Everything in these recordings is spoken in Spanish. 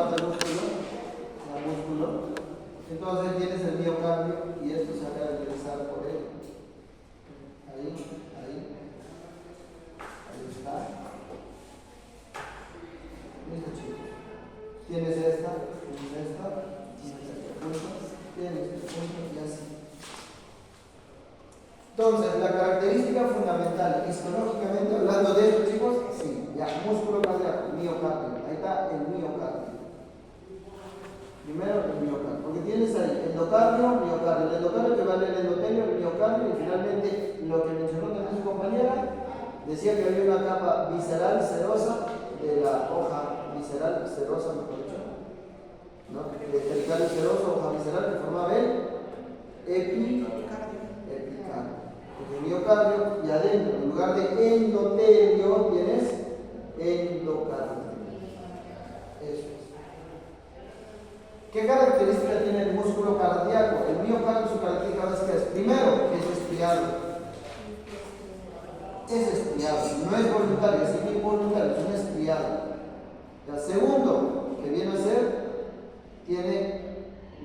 parte del músculo, entonces tienes el miocardio y esto se va a caracterizar por él. Ahí está. Listo, chicos. Tienes esta, tienes este punto y así. Entonces, la característica fundamental, histológicamente hablando de esto, chicos, sí, ya, músculo cardíaco, miocardio. Ahí está el miocardio. Primero el miocardio, porque tienes ahí endocardio, miocardio. El endocardio que vale el endotelio, el miocardio, y finalmente lo que mencionó también su compañera, decía que había una capa visceral serosa de la hoja visceral serosa, mejor dicho, ¿no? Pericardio seroso, hoja visceral que formaba el epicardio. El miocardio, y adentro, en lugar de endotelio, tienes endocardio. Eso es. ¿Qué característica tiene el músculo cardíaco? El miocardio, su característica es que es, primero, que es estriado. Es estriado, no es voluntario, es involuntario, es un estriado. El segundo, que viene a ser, tiene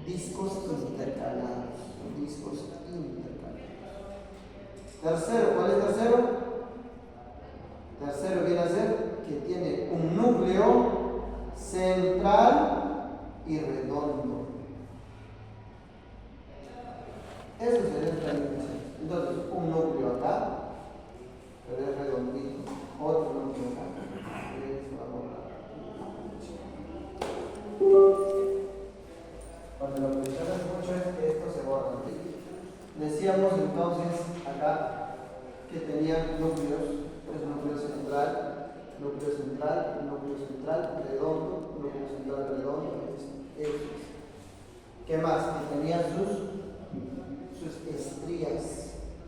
discos intercalados. Tercero, ¿cuál es tercero? Tercero viene a ser que tiene un núcleo central y redondo. Eso sería el término. Entonces, un núcleo acá, pero es redondito. Otro núcleo acá. Cuando lo presionas mucho es que esto se borra. Decíamos entonces acá que tenían núcleos, es núcleo central, redondo, núcleo central redondo, eso. ¿Qué más? Que tenían sus estrías,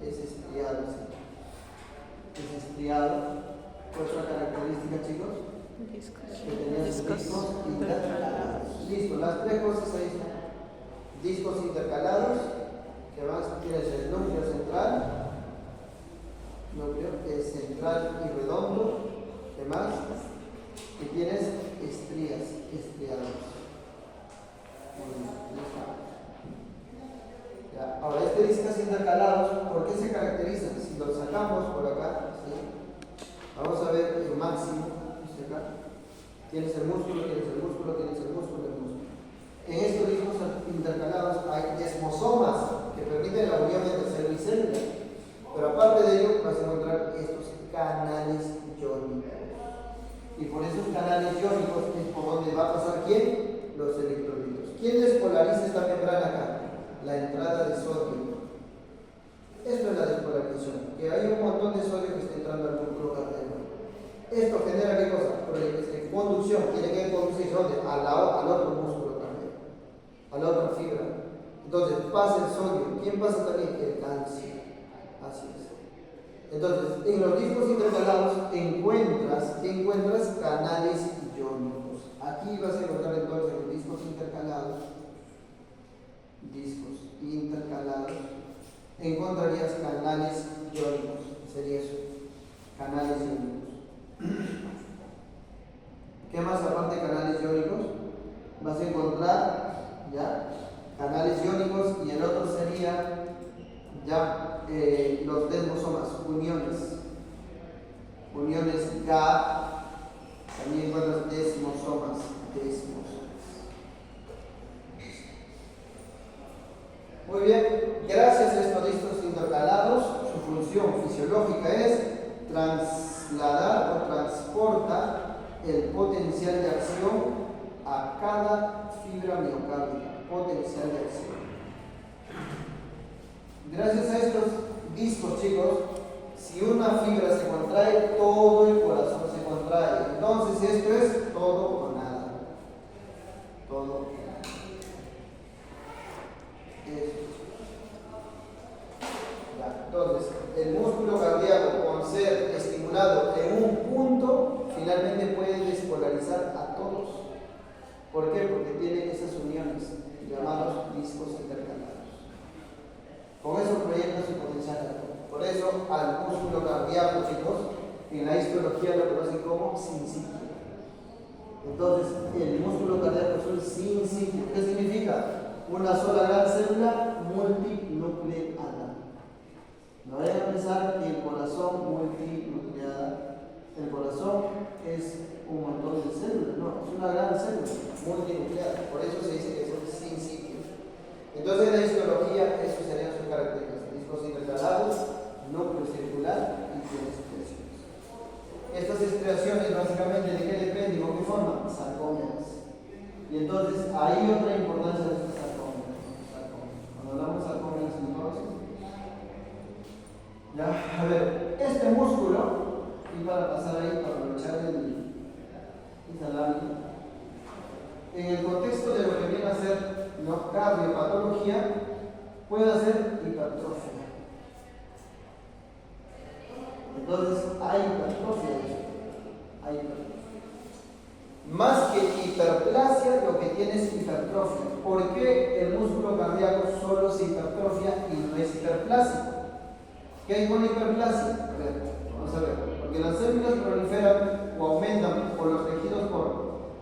es estriado, ¿sí? Es estriado. Otra característica, chicos, que tenían sus discos intercalados. Listo, las tres cosas ahí están. Discos intercalados, que más tienes el núcleo central y redondo, que más, que tienes estrías, estriados. Ya. Ahora, discos intercalados, ¿por qué se caracterizan? Si los sacamos por acá, ¿sí? Vamos a ver el máximo, ¿sí? Acá. Tienes el músculo. En estos discos intercalados hay desmosomas que permiten la unión entre célula y célula. Pero aparte de ello, vas a encontrar estos canales iónicos. Y por esos canales iónicos es por donde va a pasar ¿quién? Los electrolitos. ¿Quién despolariza esta membrana acá? La entrada de sodio. Esto es la despolarización. Que hay un montón de sodio que está entrando al músculo cardíaco. Esto genera ¿qué cosa? Conducción. Tiene que conducirse ¿dónde? Al otro músculo cardíaco, a la otra fibra. Entonces pasa el sodio. ¿Quién pasa también? El calcio. Así es. Entonces, en los discos intercalados encuentras canales iónicos. Aquí vas a encontrar entonces los discos intercalados. Encontrarías canales iónicos. Sería eso. Canales iónicos. ¿Qué más aparte de canales iónicos? Vas a encontrar ya canales iónicos, y el otro sería ya los desmosomas, uniones Ga, también encuentras desmosomas. Muy bien, gracias a estos discos intercalados, su función fisiológica es trasladar o transporta el potencial de acción a cada fibra miocárdica. Potencial de acción. Gracias a estos discos, chicos, si una fibra se contrae, todo el corazón se contrae. Entonces esto es todo o nada. Entonces, el músculo cardíaco, con ser estimulado en un punto, finalmente puede despolarizar a todos. ¿Por qué? Porque tiene esas uniones llamados discos intercalados. Con eso proyecta su potencial de acción. Por eso, al músculo cardíaco, chicos, en la histología lo conocen como sincítio. Entonces, el músculo cardíaco una sola gran célula multinucleada. No vayan a pensar que el corazón multinucleada, el corazón es un montón de células, no, es una gran célula multinucleada, por eso se dice que son sin sitio. Entonces en la histología, eso serían sus características: discos intercalados, núcleo circular y tiene estriaciones. Estas estriaciones básicamente ¿de qué dependen? ¿Con qué forma? Sarcómeras. Y entonces hay otra importancia de estos sarcómeras. Cuando hablamos de sarcómeras en entonces, ya, a ver, este músculo, y para pasar ahí, para aprovechar esta lámina, en el contexto de lo que viene a ser no cardiopatología, puede hacer hipertrofia. Entonces hay hipertrofia de esto. Hay hipertrofia. Más que hiperplasia, lo que tiene es hipertrofia. ¿Por qué el músculo cardíaco solo se hipertrofia y no es hiperplásico? ¿Qué hay con hiperplasia? A ver, vamos a ver. Porque las células proliferan o aumentan por los tejidos por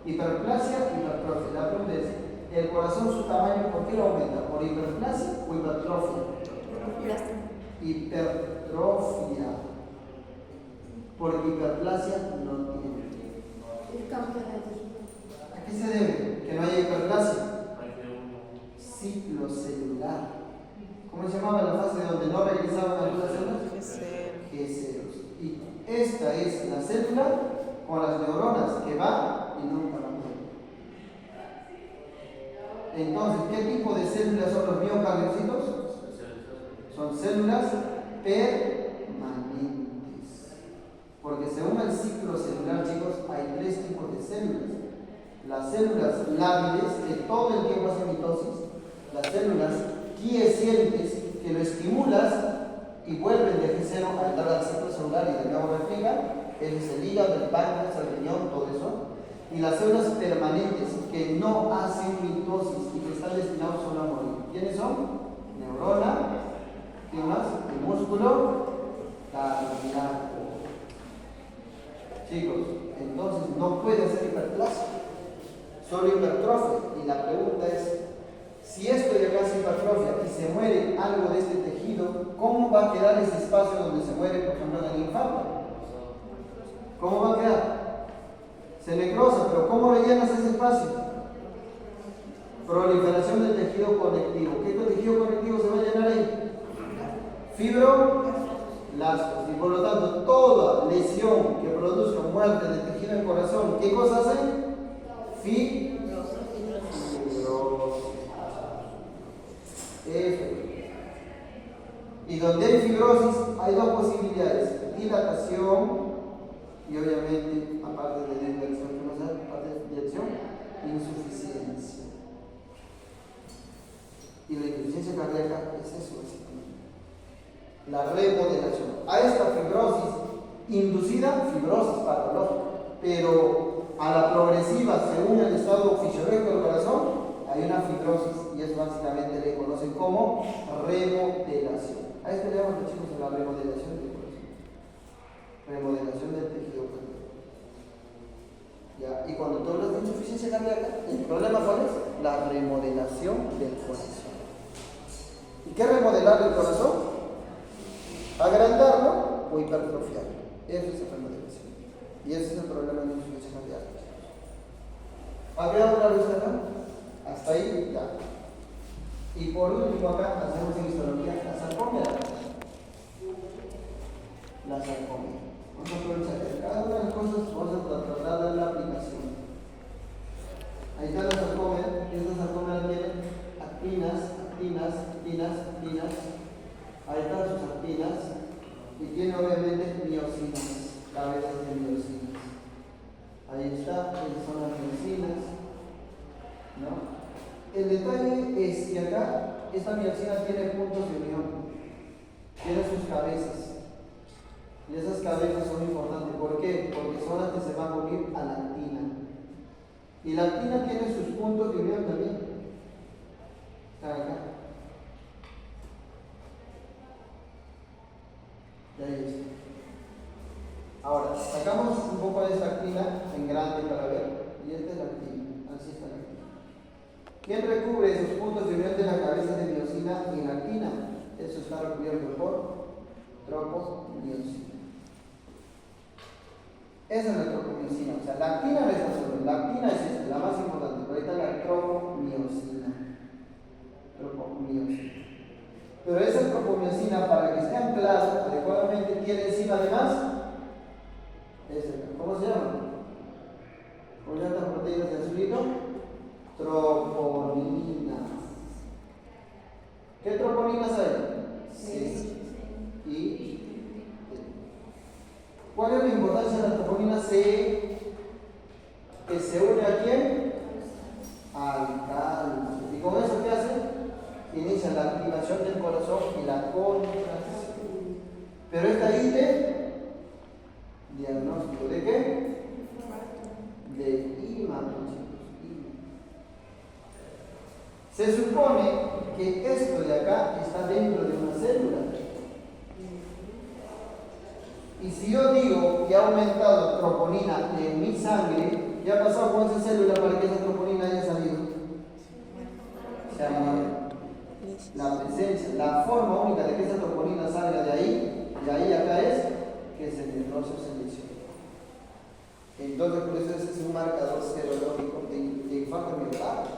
hiperplasia y hipertrofia. La pregunta es, ¿el corazón su tamaño por qué lo aumenta? ¿Por hiperplasia o hipertrofia? Hipertrofia. Porque hiperplasia no tiene. ¿A qué se debe que no haya hiperplasia? Ciclo celular. ¿Cómo se llamaba la fase donde no regresaban algunas células? G0. Y esta es la célula con las neuronas que va y nunca va. Entonces, ¿qué tipo de células son los miocardiocitos? Son células permanentes. Porque según el ciclo celular, chicos, hay tres tipos de células. Las células lábiles, que todo el tiempo hacen mitosis. Las células quiescentes, que lo estimulas y vuelven de G0 a entrar al ciclo celular y de nuevo replican. Ese es el hígado, el páncreas, el riñón, todo eso. Y las células permanentes, que no hacen mitosis y que están destinados solo a morir. ¿Quiénes son? Neurona, ¿qué más? El músculo cardíaco. Chicos, entonces no puede ser hiperplasia, solo hipertrofia. Y la pregunta es, si esto de acá es hipertrofia y se muere algo de este tejido, ¿cómo va a quedar ese espacio donde se muere, por ejemplo, en el infarto? ¿Cómo va a quedar? Se necrosa, pero ¿cómo rellenas ese espacio? Proliferación del tejido conectivo. ¿Qué tejido conectivo se va a llenar ahí? Fibroblastos. Y por lo tanto, toda lesión que produzca muerte de tejido del corazón, ¿qué cosa hace? Fibrosis. Eso. Y donde hay fibrosis, hay dos posibilidades: dilatación y obviamente, aparte de dirección, ¿qué más hay? Aparte de dirección, insuficiencia. Y la insuficiencia cardíaca es eso, básicamente. La remodelación. A esta fibrosis inducida, fibrosis patológica, pero a la progresiva, según el estado fisiológico del corazón, hay una fibrosis y es básicamente le conocen como remodelación. A esto le llaman los chicos la remodelación del corazón. Remodelación del tejido cardíaco. ¿Ya? Y cuando tú hablas de insuficiencia cardíaca, el problema ¿cuál es? La remodelación del corazón. ¿Y qué remodelar del corazón? Agrandarlo o hipertrofiarlo. Eso es la remodelación. Y ese es el problema de la insuficiencia cardíaca. ¿Ha quedado claro esto acá? Hasta ahí ya. Y por último acá hacemos en histología la sarcómera. La sarcómera. Vamos a aprovechar que cada una de las cosas vamos a tratar de la aplicación. Ahí está la sarcómera. Esta sarcómera tiene actinas. Ahí están sus actinas. Y tiene obviamente miocinas, cabezas de miocinas. Ahí está, esas son las miocinas. ¿No? El detalle es que acá esta miocina tiene puntos de unión, tiene sus cabezas. Y esas cabezas son importantes. ¿Por qué? Porque son las que se van a unir a la actina. Y la actina tiene sus puntos de unión también. Están acá. Y ahí está. Ahora, sacamos un poco de esta actina en grande para ver. Y esta es la actina. Así está la actina. ¿Quién recubre esos puntos de unión de la cabeza de miosina y la actina? Eso está recubierto por tropomiosina. Esa es la tropomiosina. O sea, la actina no es la sola. La actina es esta, la más importante. Pero ahí está la tropomiosina. Tropomiosina. Pero esa tropomiosina, para que esté anclada adecuadamente, tiene encima además, ¿cómo se llama? ¿Cómo se llaman las proteínas de azulito? Troponinas. ¿Qué troponinas hay? C y D. ¿Cuál es la importancia de la troponina C? Que se une ¿a quién? Al calcio. ¿Y con eso qué hace? Inicia la activación del corazón y la contracción. Pero esta ITE, diagnóstico ¿de qué? De IMA. Se supone que esto de acá está dentro de una célula. Y si yo digo que ha aumentado troponina en mi sangre, ¿qué ha pasado con esa célula para que esa troponina haya salido? Se ha muerto. La presencia, la forma única de que esa troponina salga de ahí acá es que se necrosis se lesiona. Entonces, por eso ese es un marcador serológico de infarto miocardio.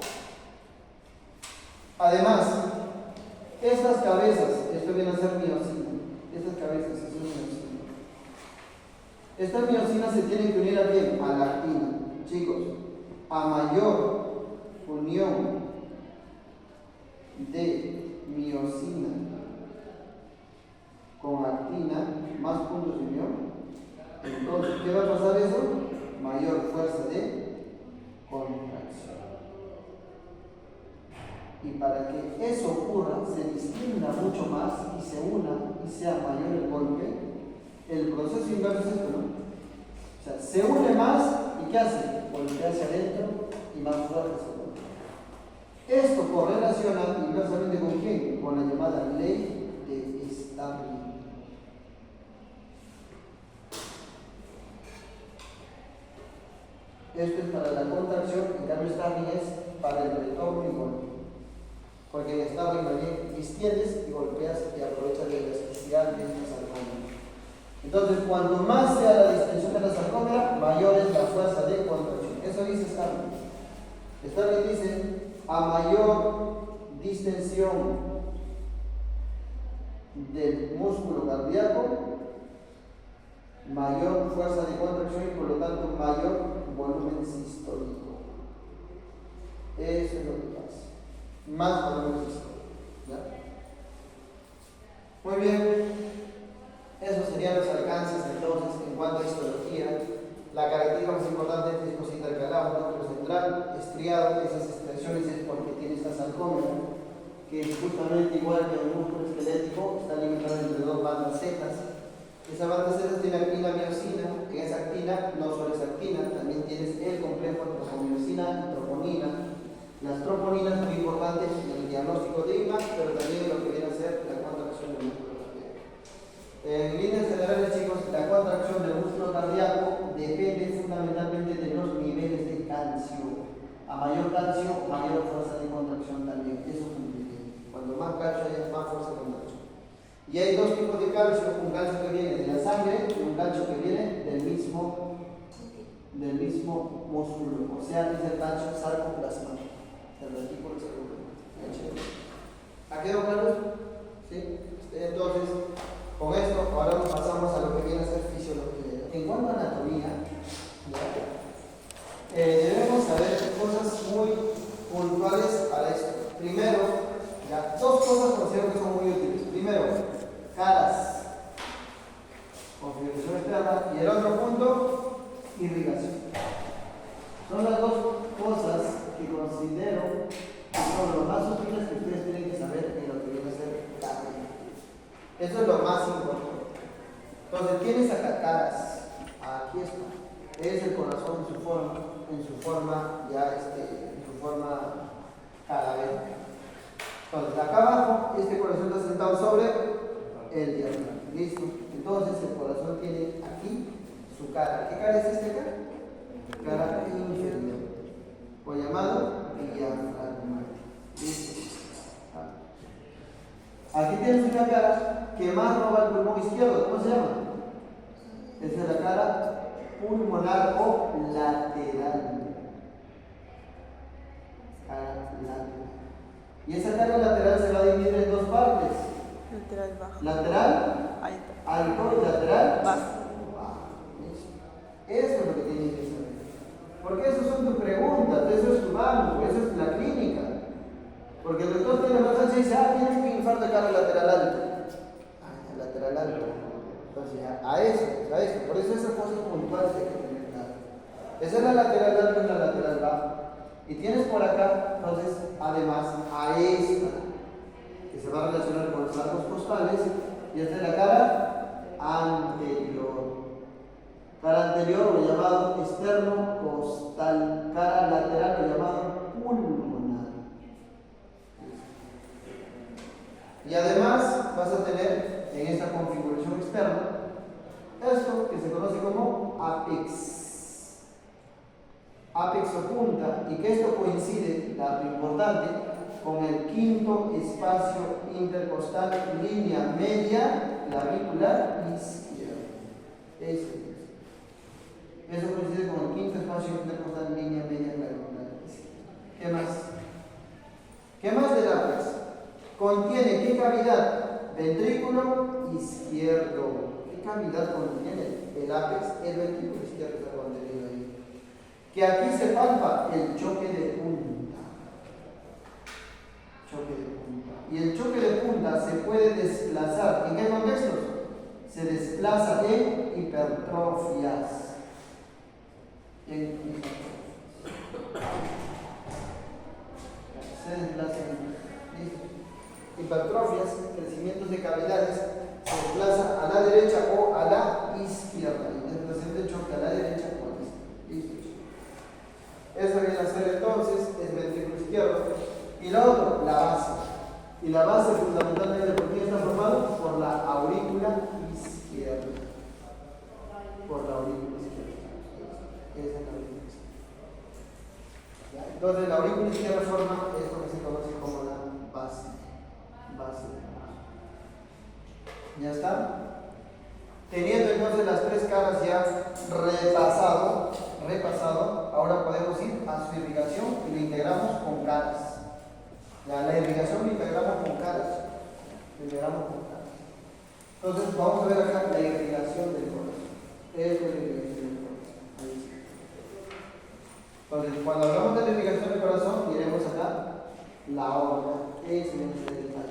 Además, estas cabezas, esto viene a ser miosina, estas cabezas son miosina. Estas miosinas se tienen que unir ¿a quién? A la actina. Chicos, a mayor unión de miosina con actina, más puntos de unión. Entonces, ¿qué va a pasar eso? Mayor fuerza de contracción. Y para que eso ocurra, se distinga mucho más y se una y sea mayor el golpe, el proceso inverso es esto, ¿no? O sea, se une más y ¿qué hace? Golpea hacia adentro y más fuerte se vuelve. Esto correlaciona inversamente con quién? Con la llamada ley de Starling. Esto es para la contracción, en cambio Starling es para el retorno y golpe. Porque en Starling más bien distiendes y golpeas y aprovechas de la elasticidad de esta sarcómera. Entonces, cuanto más sea la distensión de la sarcómera, mayor es la fuerza de contracción. Eso dice Starling. Starling dice, a mayor distensión del músculo cardíaco, mayor fuerza de contracción y por lo tanto mayor volumen sistólico. Eso es lo que pasa. Más volumen sistólico. ¿Ya? Muy bien. Esos serían los alcances entonces en cuanto a histología. La característica más importante es discos intercalados, núcleo central, estriado. Esas expresiones es porque tiene esta sarcómera, que justamente igual que el músculo esquelético está limitado entre dos bandas zetas. Esa banda zeta tiene actina miosina. En esa actina no solo es actina, también tienes el complejo tropomiosina y troponina. Las troponinas son muy importantes en el diagnóstico de IMA, pero también en lo que viene a ser la contracción del músculo cardíaco. En líneas generales, chicos, la contracción del músculo cardíaco depende fundamentalmente de los niveles de calcio. A mayor calcio, mayor fuerza de contracción también. Eso cumple. Cuando más calcio hay, más fuerza de contracción. Y hay dos tipos de calcio: un calcio que viene de la sangre y un calcio que viene del mismo músculo. O sea, es el calcio sarcoplasmático. El retículo sarcoplasmático. ¿Ha quedado claro? ¿Sí? Entonces, con esto, ahora nos pasamos a lo que viene a ser fisiología. En cuanto a anatomía, debemos saber cosas muy puntuales para esto. Primero, dos cosas considero que son muy útiles. Primero, caras, configuración externa, y el otro punto, irrigación. Son las dos cosas que considero que son los más útiles que ustedes tienen que saber en lo que viene a ser cardio. Eso es lo más importante. Entonces, tienes acá caras. Aquí está. Es el corazón en su forma cadavérica. Entonces, acá abajo, este corazón está sentado sobre el diafragma. ¿Listo? Entonces, el corazón tiene aquí su cara. ¿Qué cara es esta acá? Cara inferior. O llamado diafragmática. ¿Listo? Aquí tienes una cara que más roba el pulmón izquierdo. ¿Cómo se llama? Esa es la cara pulmonar o lateral. Cara lateral. Y esa cara lateral se va a dividir en dos partes. Lateral bajo. Lateral alto y lateral bajo. Eso es lo que tienes que saber. Porque esas son tus preguntas, eso es tu banco, eso es la clínica. Porque el doctor tiene más ansia y dice, tienes un infarto de cara lateral alto. El lateral alto. Entonces, a eso. Por eso esas cosas puntuales hay que tener claro. Esa es la lateral alta y la lateral baja. Y tienes por acá, entonces, además, a esta, que se va a relacionar con los arcos costales, y esta es la cara anterior. Cara anterior, lo llamado externo costal. Cara lateral, lo llamado pulmonar. Y además vas a tener en esta configuración externa esto que se conoce como apex. Apex o punta, y que esto coincide, dato importante, con el quinto espacio intercostal, línea media clavicular izquierda. Eso coincide con el quinto espacio intercostal, línea media clavicular izquierda. ¿Qué más? ¿Qué más del apex? ¿Contiene qué cavidad? Ventrículo izquierdo. ¿Qué cavidad contiene el apex? El ventrículo izquierdo está contenido ahí. Que aquí se palpa el choque de punta. Choque de punta. Y el choque de punta se puede desplazar. ¿En qué contextos? Se desplaza en hipertrofias. Se desplaza en hipertrofias, crecimientos de cavidades, se desplaza a la derecha o a la izquierda. Interpretación de choque a la derecha o a la izquierda. Listo. Eso viene a ser entonces el ventrículo izquierdo. Y lo otro, la base. Y la base fundamentalmente, ¿por qué está formado? Por la aurícula izquierda. Por la aurícula izquierda. Esa es la aurícula izquierda. Entonces la aurícula izquierda forma esto que se conoce como la base. ¿Ya está? Teniendo entonces las tres caras ya repasado, ahora podemos ir a su irrigación y lo integramos con caras. Ya, la irrigación lo integramos con caras. Entonces vamos a ver acá la irrigación del corazón. Esto es la irrigación del corazón. Ahí está. Entonces, cuando hablamos de la irrigación del corazón, miremos acá la aorta. Ese es el detallado.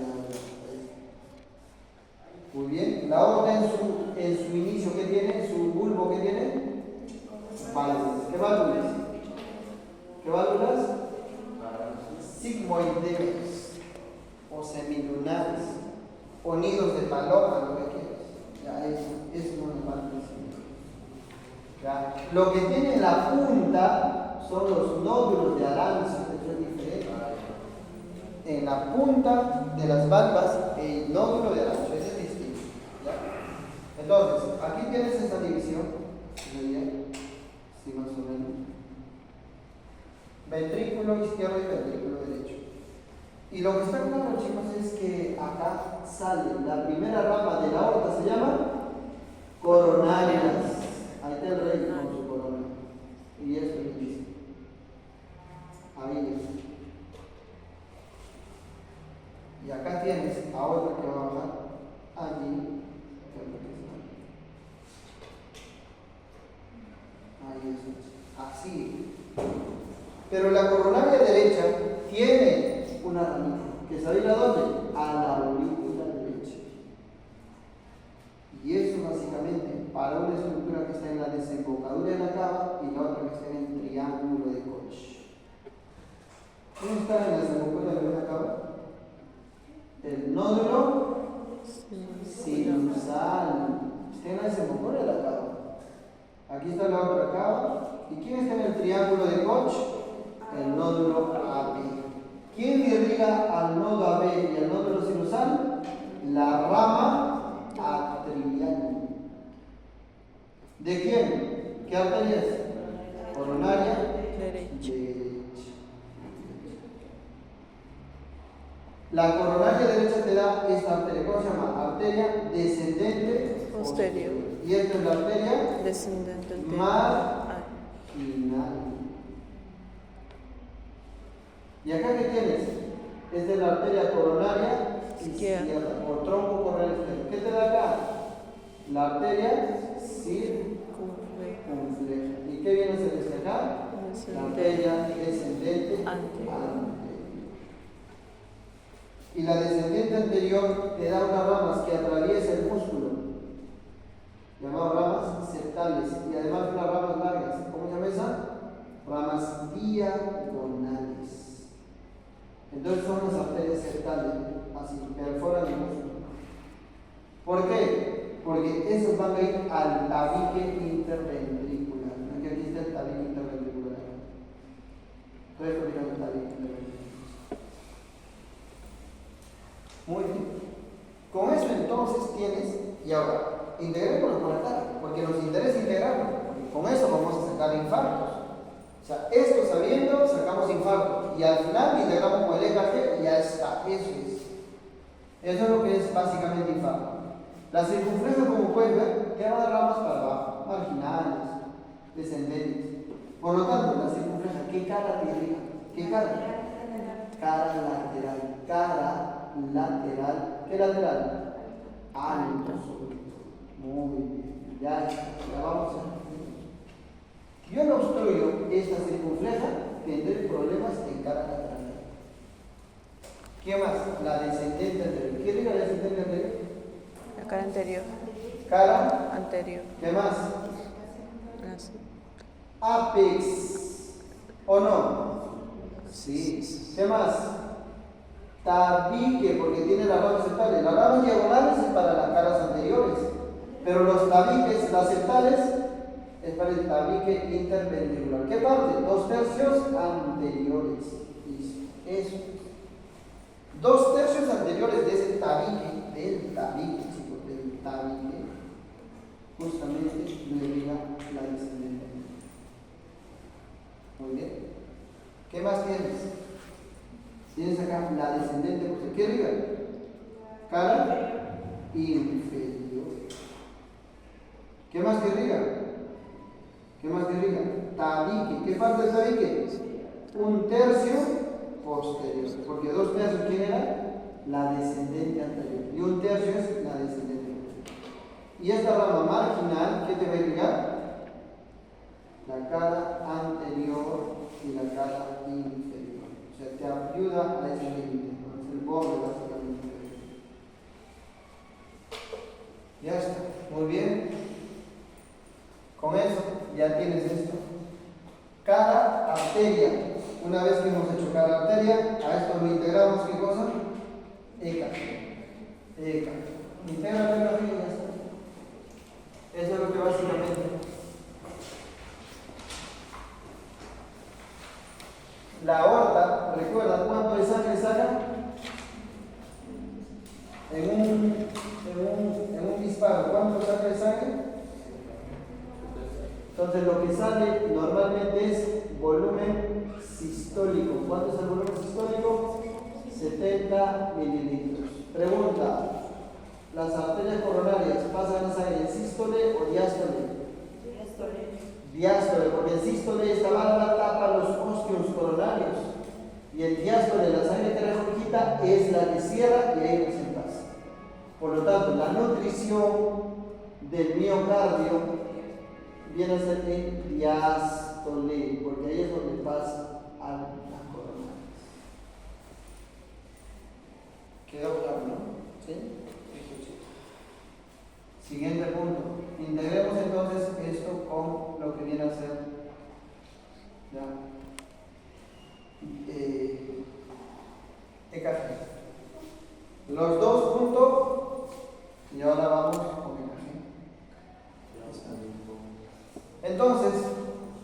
Muy bien, la aorta en su inicio, ¿qué tiene? Su bulbo, ¿qué tiene? Válvulas. ¿Qué válvulas? ¿Qué válvulas? Sigmoideas o semilunares o nidos de paloma, lo que quieras. Ya, eso no es válvulas. Ya. Lo que tiene la punta son los nódulos de Aranzo, eso es diferente. En la punta de las valvas, el nódulo de Aranzo, ese es distinto. ¿Ya? Entonces, aquí tienes esta división, sí, más o menos. Ventrículo izquierdo y ventrículo derecho. Y lo que está claro, chicos, es que acá sale la primera rama de la aorta, se llama coronarias. Ahí está el rey con su corona. Y esto es dice. Ahí es. Y acá tienes a otra que va a bajar allí. Ahí es. Así. Pero la coronaria derecha tiene una ramita que se va a ir a dónde? A la aurícula derecha. Y eso básicamente para una estructura que está en la desembocadura de la cava y la otra que está en el triángulo de Koch. ¿Dónde está en la desembocadura de la cava? El nódulo sinusal. Está en la desembocadura de la cava. Aquí está la otra cava. ¿Y quién está en el triángulo de Koch? El nódulo AB. ¿Quién irriga al nodo AB y al nódulo sinusal? La rama atrial. ¿De quién? ¿Qué arteria es? Coronaria derecha. La coronaria derecha te da esta arteria, ¿cómo se llama? Arteria descendente Posterior. Y esta es la arteria Descendente anterior. marginal. ¿Y acá qué tienes? Esta es la arteria coronaria izquierda, o tronco coronal izquierdo. ¿Qué te da acá? La arteria circunfleja. ¿Y qué viene a ser esta acá? La arteria descendente anterior. Y la descendente anterior te da unas ramas que atraviesa el músculo, llamadas ramas septales, y además unas ramas largas. ¿Cómo se llama esa? Ramas diagonales. Entonces son las arterias septales, así, perforan el músculo. ¿Por qué? Porque esos van a ir al tabique interventricular. Aquí está el tabique interventricular. Estoy explicando el tabique interventricular. Muy bien. Con eso entonces tienes, y ahora, integrémoslo por acá, porque nos interesa integrarlo. Con eso vamos a sacar infartos. O sea, esto sabiendo, sacamos infartos. Y al final integramos con el EKG y ya está. Eso es. Eso es lo que es básicamente infarto. La circunfleja, como puedes ver, te va a dar ramas para abajo, marginales, descendentes. Por lo tanto, la circunfleja, ¿qué cara tiene? ¿Qué cara? Cara lateral. Cara lateral. ¿Qué lateral? Alto sobre todo. Muy bien. Ya vamos a ver. Yo no obstruyo esta circunfleja, tendré problemas en cara lateral. ¿Qué más? La descendente anterior. ¿Qué diga la descendente anterior? La cara anterior. Cara anterior. ¿Qué más? Así. Apex. ¿O no? Sí. ¿Qué más? Tabique, porque tiene las ramas septales. Las ramas diagonales es para las caras anteriores, pero los tabiques, las septales, es para el tabique interventricular. ¿Qué parte? 2/3 anteriores. Eso. 2/3 anteriores de ese tabique, del tabique, justamente me diga la descendente. Muy bien. ¿Qué más tienes? Tienes acá la descendente, ¿qué diga? Cara inferior. ¿Qué más que diga? ¿Qué más que diga? Tabique. ¿Qué parte del tabique? 1/3 posterior. Porque 2/3, ¿quién era? La descendente anterior. Y 1/3 es la descendente anterior. Y esta rama marginal, ¿qué te va a indicar? La cara anterior y la cara inferior. O sea, te ayuda a ese límite. Es el borde básicamente. Ya está. Muy bien. Con eso ya tienes esto. Cara, arteria. Una vez que hemos hecho cara, arteria, a esto lo integramos, ¿qué cosa? ECA. Integra la ECA y ya está. Eso es lo que básicamente. La aorta, ¿recuerda cuánto de sangre saca? En un disparo, ¿cuánto saca de sangre? Entonces lo que sale normalmente es volumen sistólico. ¿Cuánto es el volumen sistólico? 70 mililitros. Pregunta, ¿las arterias coronarias pasan la sangre en sístole o diástole? Diástole, porque en sístole esta válvula tapa los ósteos coronarios y en diástole la sangre que regurgita es la que cierra y ahí nos en paz. Por lo tanto, la nutrición del miocardio viene a ser en diástole, porque ahí es donde pasa a las coronarias. ¿Quedó claro, no? ¿Sí? Siguiente punto. Integremos entonces esto con lo que viene a ser ya EKG. Los dos puntos y ahora vamos con EKG. Entonces,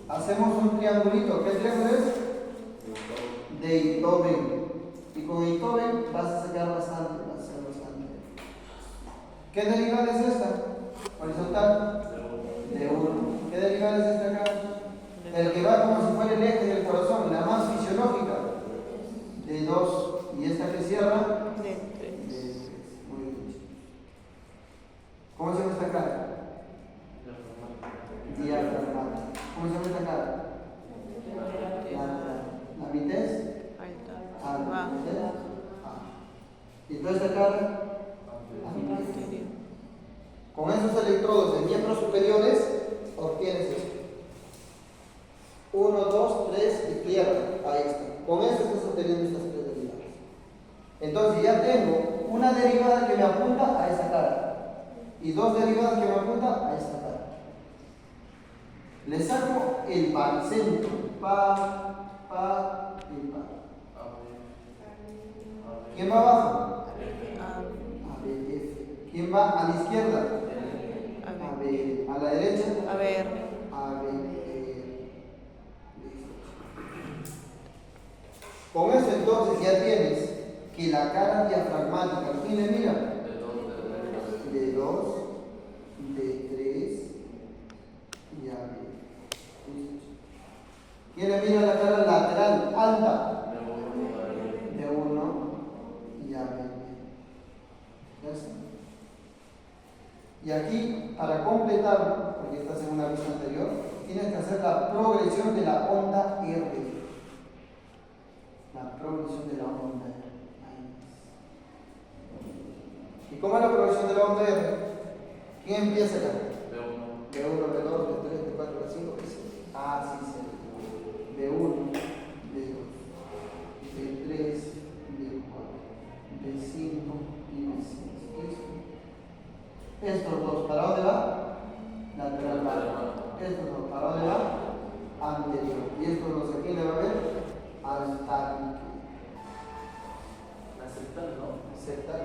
hacemos un triangulito. ¿Qué triángulo es? De Itoben. Y con Itoben vas a sacar bastante. ¿Qué derivada es esta? Horizontal. De 1. ¿Qué derivada es esta acá? El que va como si fuera el eje del corazón, la más fisiológica. De 2. Y esta que cierra. Falta. Va. Y toda esta cara Anterior. con esos electrodos de miembros superiores obtienes esto. 1, 2, 3 y pierna. Ahí está. Con eso estás obteniendo estas tres derivadas. Entonces ya tengo una derivada que me apunta a esta cara y dos derivadas que me apuntan a esta cara. Le saco el baricentro. Pa y pa. ¿Quién va abajo? A. A, B, F. ¿Quién va a la izquierda? A. A, B. A la derecha. A ver. A, B. Con eso entonces ya tienes que la cara diafragmática, ¿quién le mira? De 2, de 3 y A, B. ¿Quién le mira la cara lateral alta? De 1 y A, B. ¿Ya está? Y aquí, para completarlo, porque estás en una vista anterior, tienes que hacer la progresión de la onda R. La progresión de la onda R. ¿Y cómo es la progresión de la onda R? ¿Quién empieza acá? B1, B2, B3, B4, B5, B6. Ah, sí, sí. B1, B2, B3, B4, B5 y B6. ¿Listo? Estos dos, ¿para dónde va? Lateral va. Estos dos, ¿para dónde va? Anterior. Y estos dos, ¿a quién le va a ver? Al tabique. La septal, ¿no? Septal.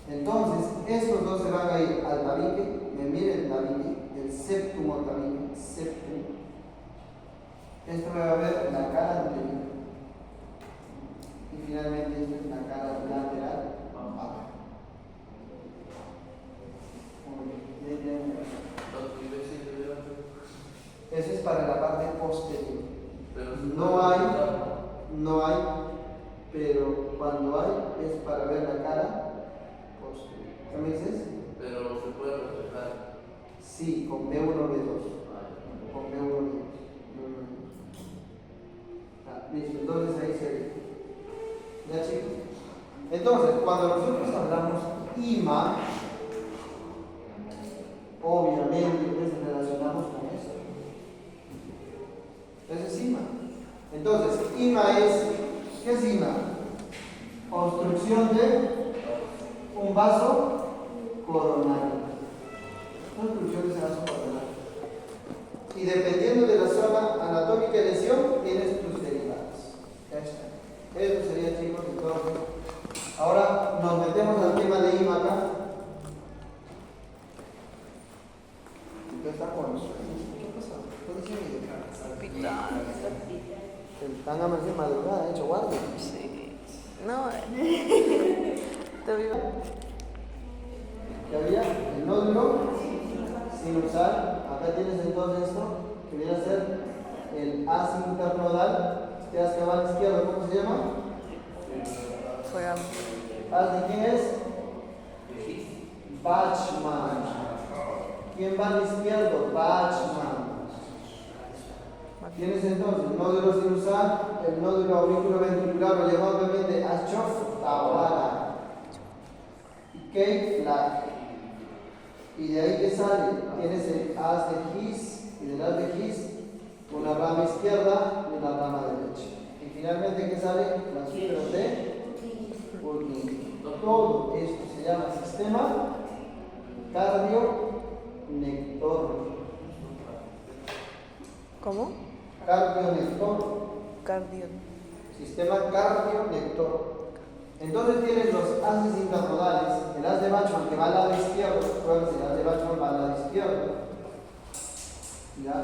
Entonces, estos dos se van a ir al tabique. Me miren el tabique, el séptimo tabique, séptimo. Esto me va a ver la cara anterior. Y finalmente, esto es la cara lateral. Eso es para la parte posterior. No hay, pero cuando hay es para ver la cara posterior. ¿Qué me dices? Pero se puede reflejar. Sí, con B1, B2. Con B1, B2. Listo, entonces ahí se ve. ¿Ya, chicos? Entonces, cuando nosotros hablamos IMA, obviamente nos relacionamos con eso. Eso es IMA. Entonces, IMA es, ¿qué es IMA? Obstrucción de un vaso coronario. Obstrucción de ese vaso coronario. Y dependiendo de la zona anatómica de lesión, tienes tus derivadas. Ya está. Eso sería, chicos, entonces. Ahora nos metemos al tema de IMA acá. ¿Qué está con los sueños? ¿Qué pasa? ¿Puede ser mi Hospital. Están a de madrugada, hecho guardia. Sí. No. ¿Está viva? ¿Qué había? El nódulo sinusal. Acá tienes entonces esto, que viene a ser el haz internodal. Este haz que va a la izquierda, ¿cómo se llama? Fue a. ¿Haz de quién es? Bachmann. ¿Quién va al izquierdo? Bachmann. Tienes entonces el nódulo sinusal, el nódulo auriculoventricular, lo llamamos también de Aschoff-Tawara y Kay-Flack. Y de ahí que sale, tienes el haz de His, y del haz de His, una rama izquierda y una rama derecha. Y finalmente que sale, la superior de Purkinje. Todo esto se llama sistema cardionector. ¿Cómo? Cardionector. Cardio. Sistema cardionector. Entonces tienes los haces internodales, el haz de Bachmann que va al lado izquierdo, el haz de Bachmann va al lado izquierdo. ¿Ya?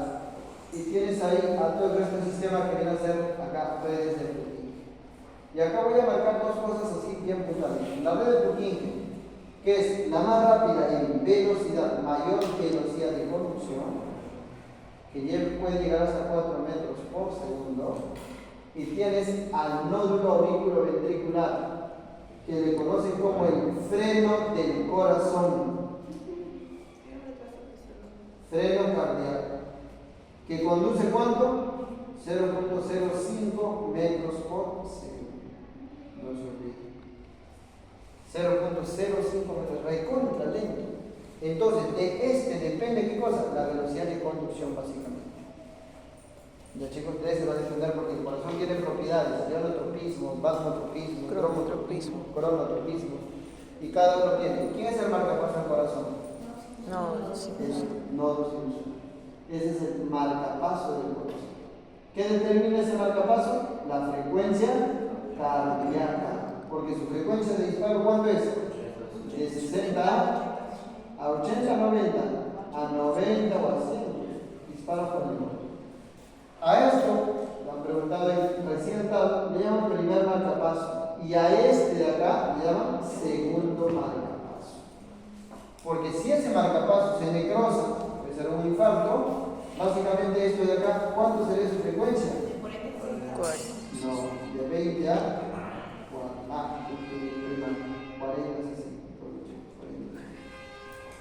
Y tienes ahí a todo este sistema que viene a ser acá redes de Purkinje. Y acá voy a marcar dos cosas así bien puntuales. La red de Purkinje, que es la más rápida en velocidad, mayor velocidad de conducción, que puede llegar hasta 4 metros por segundo, y tienes al nódulo auriculoventricular, que le conocen como el freno del corazón, freno cardíaco, que conduce ¿cuánto? 0.05 metros por segundo. No se olvide. 0.05 metros, recontra lento. Entonces, de este depende qué cosa, la velocidad de conducción básicamente. Ya chicos, ustedes se van a entender porque el corazón tiene propiedades, ionotropismo, vasmotropismo, cromotropismo, cronotropismo, y cada uno tiene. ¿Quién es el marcapaso del corazón? No, sí. El nodo sinusal. Ese es el marcapaso del corazón. ¿Qué determina ese marcapaso? La frecuencia cardíaca, porque su frecuencia de disparo, ¿cuánto es? De 60 a 80, 90, a 90 o a 100 disparos por minuto. A esto, lo han preguntado recién entrado, le llaman primer marcapaso, y a este de acá le llaman segundo marcapaso. Porque si ese marcapaso se necrosa, puede ser un infarto, básicamente esto de acá, ¿cuánto sería su frecuencia? 40. No, de 20 a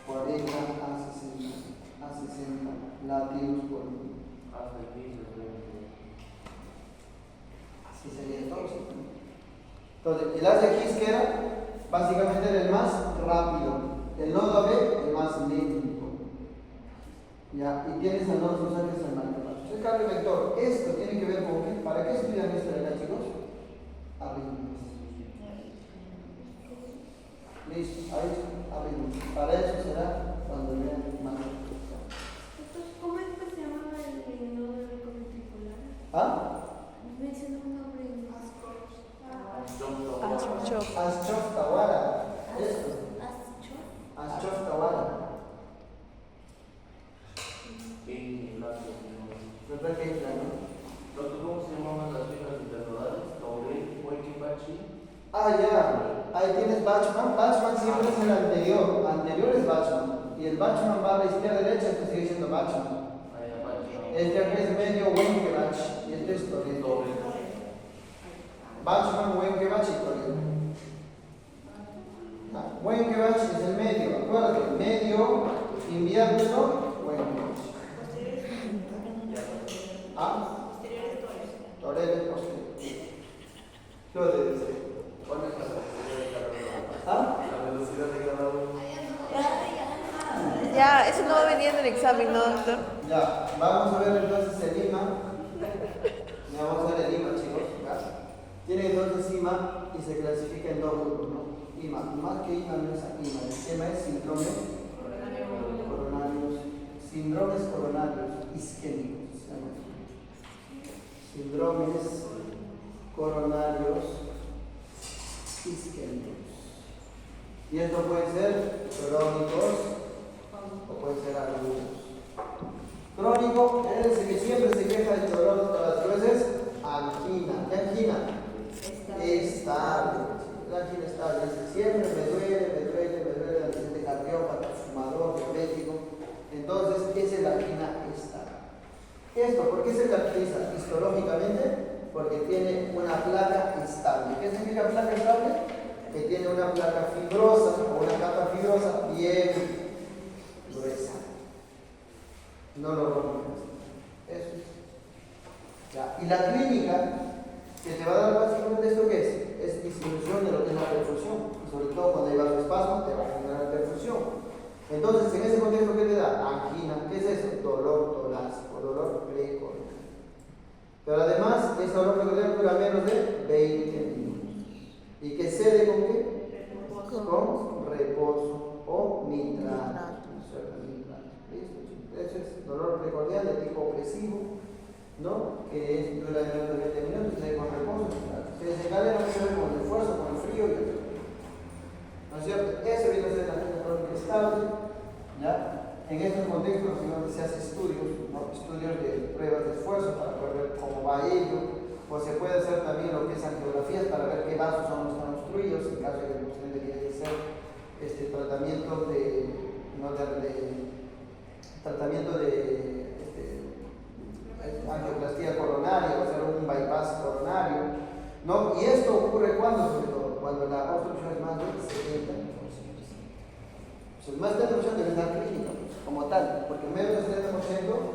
40 a 60 latidos por minuto. Así sería entonces. Entonces, el haz de His que era, básicamente era el más rápido, el nodo AB el más lento. ¿Ya? Y tienes al nodo sinusal que es el marcapaso. El cambio vector, esto tiene que ver con qué. ¿Para qué estudian esto de acá, chicos? Arritmias. Listo, ahí arritmias. Para eso será cuando vean más. ¿Cómo es que se llama el nodo ventricular? ¿Ah? Menciona un nombre Aschov-Tawara. Esto. Aschov-Tawara. ¿Verdad que es ¿no? ¿Cómo se llamaban las fibras internodales? Taurel, Huequipachi. Ah, ya. Ahí tienes Bachman. Bachman siempre es el anterior. Anterior es Bachman. Y el Bachman va a la izquierda-derecha, esto sigue siendo Bachman. Este aquí es medio Wenkebach. Y este es Toledo. Bachman, Wenkebach y Toledo. Wenkebach es el medio. Acuérdate, medio, invierno, Wenkebach. ¿Ah? Toledo es posterior. Lo debe ser. ¿Cuál es la velocidad de cada uno? ¿Ah? La velocidad de cada uno. Ya, eso no va a venir en el examen, ¿no, doctor? Ya, vamos a ver entonces el IMA. Ya vamos a ver el IMA, chicos. ¿Ya? Tiene entonces IMA y se clasifica en dos grupos, ¿no? IMA, más que IMA no es IMA, el tema es síndromes coronarios, síndromes coronarios isquémicos. Se llama. Síndromes coronarios isquémicos. Y esto puede ser crónicos o puede ser agudos. Crónico es el que siempre se queja del dolor todas las veces. Angina. ¿Qué angina? Estable. La angina estable. Dice, siempre me duele, accidente cardiópata, fumador, diabético. Entonces, esa es la angina estable. Esto, ¿por qué se caracteriza histológicamente? Porque tiene una placa estable. ¿Qué significa placa estable? Que tiene una placa fibrosa o una capa fibrosa bien gruesa. No lo rompen. Eso es. Ya. Y la clínica que te va a dar básicamente esto que es disminución de lo que es la perfusión. Y sobre todo cuando hay vasoespasmo te va a generar perfusión. Entonces, en ese contexto, ¿qué te da? Angina. ¿Qué es eso? Dolor torácico, dolor precordial. Pero además, ese dolor precordial dura menos de 20 minutos. ¿Y qué cede con qué? Con reposo o nitrato. Eso es dolor precordial de tipo opresivo, ¿no? Que dura menos de 20 minutos y con reposo. Se desencadena mucho con el esfuerzo, con el frío y el frío. ¿No es cierto? Eso viene a ser la angina crónica estable. ¿Ya? En estos contextos se hacen estudios, ¿no? Estudios de pruebas de esfuerzo para poder ver cómo va ello. O se puede hacer también lo que es angiografías para ver qué vasos son los que están obstruidos, en caso de que usted debería hacer tratamiento angioplastía coronaria o hacer un bypass coronario, ¿no? Y esto ocurre sobre todo cuando la obstrucción es más del 70%. Pues el más del 70% debe estar clínica, pues, como tal, porque menos del 70%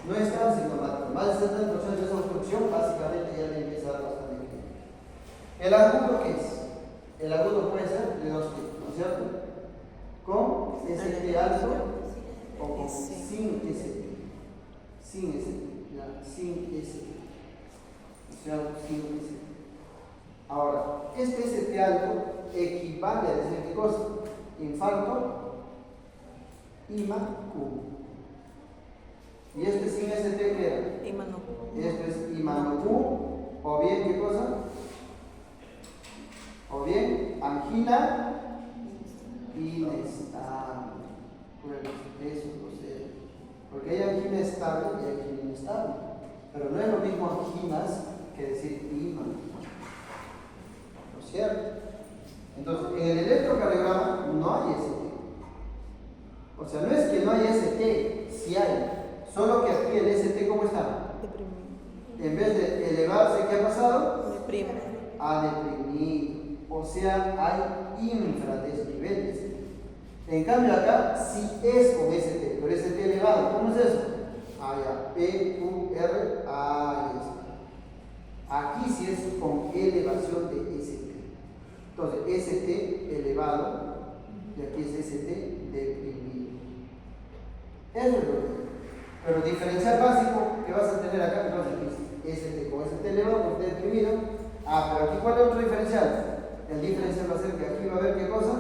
No está asintomático. Más de 70% de esa obstrucción básicamente ya le empieza a dar bastante clínica. ¿El agudo qué es? El agudo puede ser de dos tipos, ¿no es cierto? Con ST alto o con sin ST. Sin ST, ya, sin ST. O sea, sin ST. Ahora, este ST alto equivale a decir qué cosa: infarto, IMA-Q. Y este sin ST, ¿qué era? Imano. Esto es IMANO-Q, o bien, ¿qué cosa? O bien, angina inestable. Pues eso procede. Porque hay angina estable y hay angina inestable. Pero no es lo mismo anginas que decir IMA. ¿No es cierto? Entonces, en el electrocardiograma no hay ST. O sea, no es que no hay ST, sí hay. Solo que aquí el ST, ¿cómo está? Deprimido. En vez de elevarse, ¿qué ha pasado? Deprime. Ha deprimido. O sea, hay infradesniveles. En cambio acá sí es con ST, pero ST elevado. ¿Cómo es eso? Ah, ya. P, Q, R, ahí está. Aquí sí es con elevación de ST. Entonces, ST elevado y aquí es ST deprimido. Eso es lo que. Pero diferencial básico que vas a tener acá, entonces aquí ST con ST elevado, con ST deprimido. Ah, pero aquí ¿cuál es otro diferencial? El diferencial va a ser que aquí va a haber ¿qué cosa?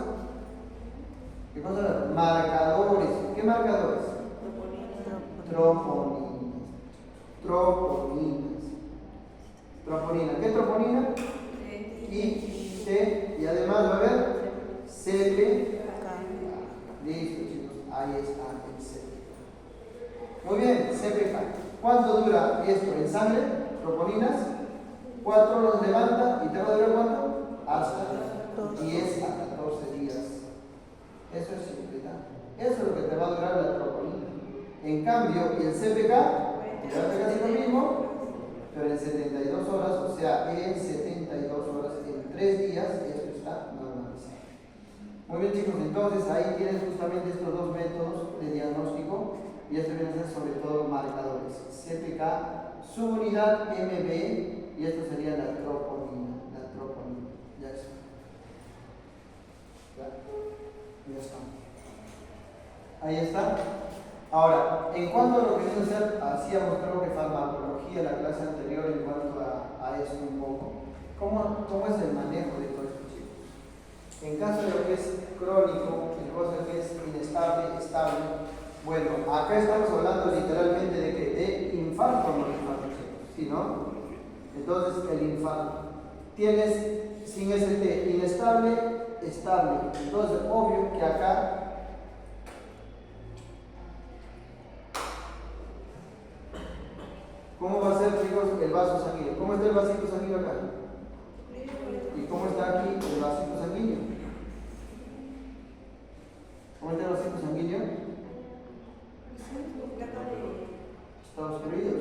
¿Qué cosa? Marcadores. ¿Qué marcadores? Troponinas. Troponinas. Troponina. ¿Qué troponina? I, T, y además va a haber CP. Listo, chicos. Ahí está el CP. Muy bien, CPK. ¿Cuánto dura esto en sangre? Troponinas. 4 los levanta y te va a durar ¿cuánto? Hasta 10 a 14 días. Eso es simple. Eso es lo que te va a durar la troponina. En cambio, el CPK, te va a casi lo mismo, pero en 72 horas, o sea, en 72 horas, en 3 días, esto está normalizado. Muy bien, chicos, entonces ahí tienes justamente estos dos métodos de diagnóstico, y esto viene a ser sobre todo marcadores. CPK, subunidad MB, y esto sería la troponina. Ya está. Ya está. Ahí está. Ahora, en cuanto a lo que viene a ser, hacíamos creo que farmacología la clase anterior en cuanto a esto un poco. ¿Cómo es el manejo de todo esto, chicos? En caso de lo que es crónico, en cosa que es inestable, estable, bueno, acá estamos hablando literalmente de que de infarto o no infarto, chicos, ¿sí, no? Entonces, el infarto. Tienes sin ST inestable, estable. Entonces, obvio que acá ¿cómo va a ser, chicos, el vaso sanguíneo? ¿Cómo está el vasito sanguíneo acá? ¿Y cómo está aquí el vasito sanguíneo? ¿Cómo está el vasito sanguíneo? Está obstruido.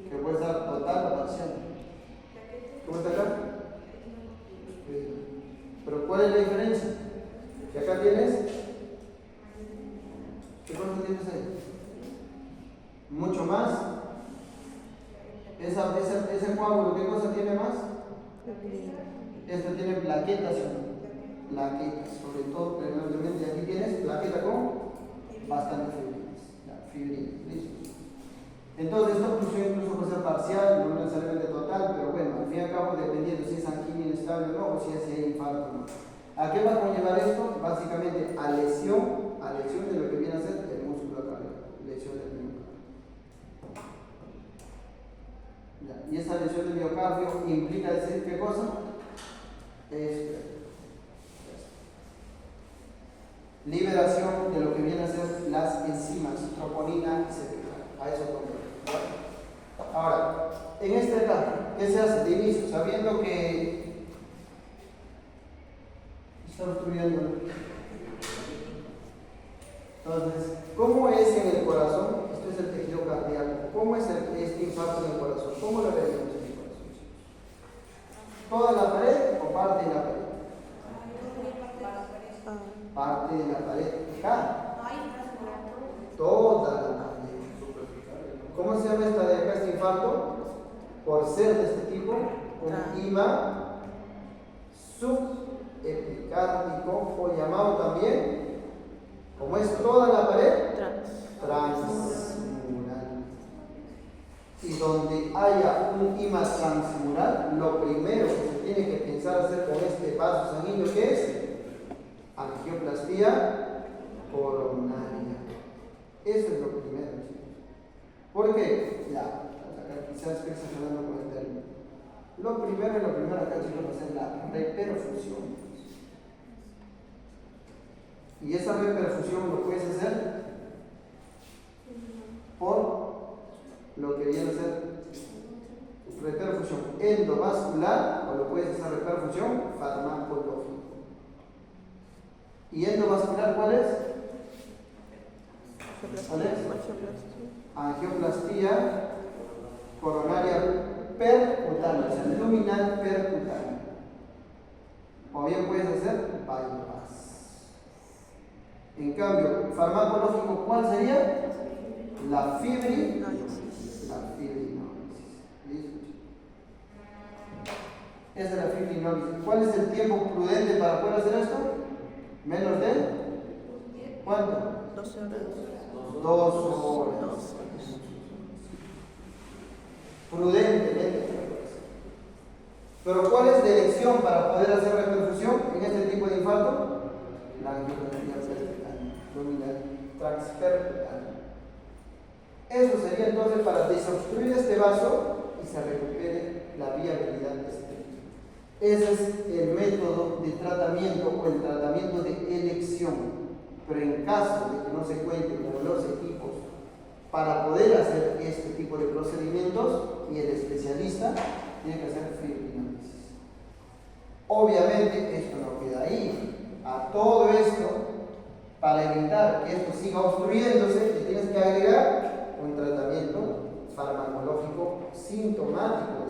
Que puede estar total o parcial. ¿Cómo está acá? Pero ¿cuál es la diferencia? Que acá tienes. ¿Qué cosa tienes ahí? Mucho más. Ese coágulo, ¿qué cosa tiene más? Esto tiene plaquetas, plaquetas, sobre todo, predominantemente aquí tienes plaqueta con bastante fibrinas, listo. Entonces, esta obstrucción incluso puede ser parcial, no necesariamente total, pero bueno, al fin y al cabo, dependiendo si es angina inestable o no, o si hay infarto o no. ¿A qué va a conllevar esto? Básicamente a lesión de lo que viene a ser el músculo cardíaco, lesión del miocardio. Y esa lesión del miocardio implica decir ¿qué cosa? Liberación de lo que viene a ser las enzimas, troponina y CPK. A eso conlleva. Ahora, en esta etapa, ¿qué se hace de inicio? Sabiendo que está obstruyendo. Entonces, ¿cómo es en el corazón? Este es el tejido cardíaco. ¿Cómo es este infarto en el corazón? ¿Cómo lo veríamos en el corazón? ¿Toda la pared o parte de la pared? Parte de la pared. Acá. Toda la pared. ¿cómo se llama esta de acá, este infarto? Por ser de este tipo, un IMA subepicárdico, o llamado también, como es toda la pared, transmural. Y donde haya un IMA transmural, lo primero que se tiene que pensar hacer con este vaso sanguíneo, ¿qué es? Angioplastía coronaria. Eso es lo primero, chicos. ¿Por qué? Ya, quizás estoy exagerando con el término. Lo primero acá, chicos, va a ser la reperfusión. Y esa reperfusión lo puedes hacer por lo que viene a ser reperfusión endovascular, o lo puedes hacer reperfusión farmacológica. ¿Y endovascular cuál es? ¿Cuál es? Angioplastía coronaria percutánea, o sea, luminal percutánea. O bien puedes hacer bypass. En cambio, farmacológico, ¿cuál sería? La fibrinosis. Esa es la fibrinosis. ¿Cuál es el tiempo prudente para poder hacer esto? ¿Menos de? ¿Cuánto? 12 horas. 2 horas. Prudentemente. Pero ¿cuál es la elección para poder hacer reperfusión en este tipo de infarto? La angioplastía percutánea, luminal transpercutánea. Eso sería entonces para desobstruir este vaso y se recupere la viabilidad de este. Ese es el método de tratamiento o el tratamiento de elección. Pero en caso de que no se cuente con los equipos para poder hacer este tipo de procedimientos, y el especialista tiene que hacer fibrinosis. Obviamente esto no queda ahí. A todo esto, para evitar que esto siga obstruyéndose, le tienes que agregar un tratamiento farmacológico sintomático.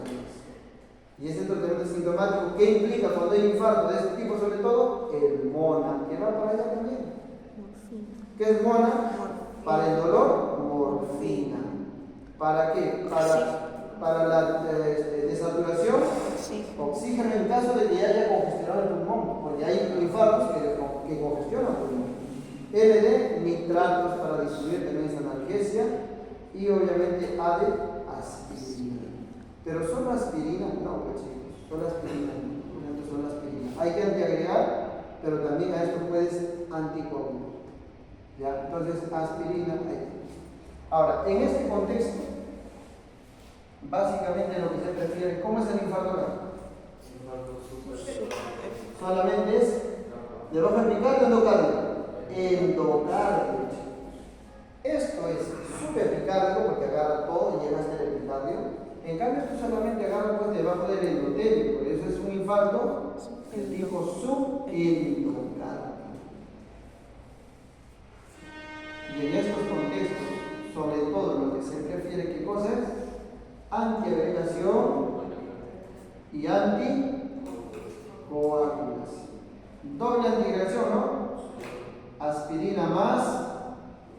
Y ese tratamiento sintomático, ¿qué implica cuando hay infarto de este tipo? Sobre todo el MONA, que va para allá también. ¿Qué es MONA? Para el dolor, morfina. ¿Para qué? Para la desaturación, oxígeno en caso de que haya congestionado el pulmón, porque hay infartos que congestionan el pulmón. LD, nitratos para distribuir también esa analgesia, y obviamente AD, aspirina. Pero solo aspirina, no, pues chicos, solo aspirina, solo aspirina. Hay que antiagregar, pero también a esto puedes anticoagular. ¿Ya? Entonces, aspirina. Ahora, en este contexto, básicamente lo que se prefiere, ¿cómo es el infarto acá? Solamente es de bajo epicardio o endocardio. Endocardio. Esto es subepicardio porque agarra todo y llega hasta el epicardio. En cambio, esto solamente agarra pues debajo del endotelio, por eso es un infarto de tipo subendocardio. Y en estos contextos, sobre todo lo que se prefiere, ¿qué cosa es? Antiagregación y anticoagulación. Doble antiagregación, ¿no? Aspirina más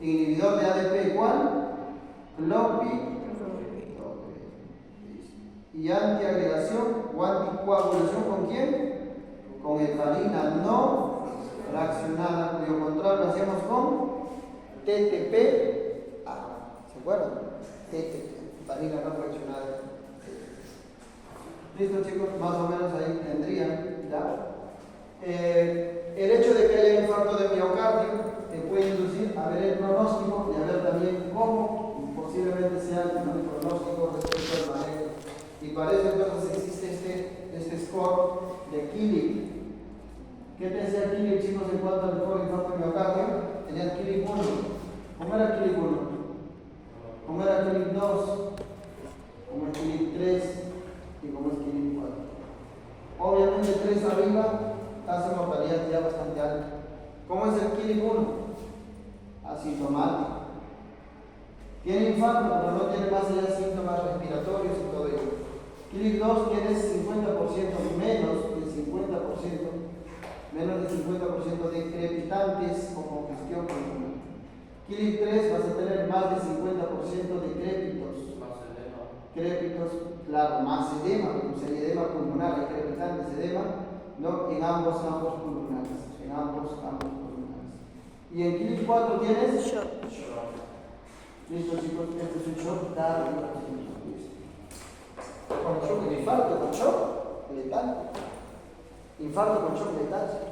inhibidor de ADP igual, clopidogrel. Y antiagregación o anticoagulación, ¿con quién? Con heparina no fraccionada, cuyo control lo hacemos con TTP-A. ¿Se acuerdan? TTP, heparina no fraccionada. Listo, chicos, más o menos ahí tendrían, ¿ya? El hecho de que haya infarto de miocardio te puede inducir a ver el pronóstico y a ver también cómo posiblemente sea el pronóstico respecto al manejo. Y para eso entonces existe este score de Killing. ¿Qué te decía Killing, chicos, en cuanto al score de infarto de miocardio? Tenían Killing 1. ¿Cómo era Killing 1? ¿Cómo era Killing 2? ¿Cómo es Killing 3? ¿Y cómo es Killing 4? Obviamente 3 arriba, tasa de mortalidad ya bastante alta. ¿Cómo es el Killing 1? Asintomático. Tiene infarto, pero no tiene más allá síntomas respiratorios y todo ello. Killing 2 tienes 50% menos del 50%, menos del 50% de crepitantes o congestión pulmonar. Killing 3 vas a tener más del 50% de crépitos. crépitos, claro, más edema, como sería edema pulmonar, hay crepitantes, edema, ¿no? En ambos pulmonares, en ambos pulmonares. Y en Kili 4 tienes Shot. listo chicos, este es un shock tarde. Con shock de infarto, con shock letal. Infarto con shock letal.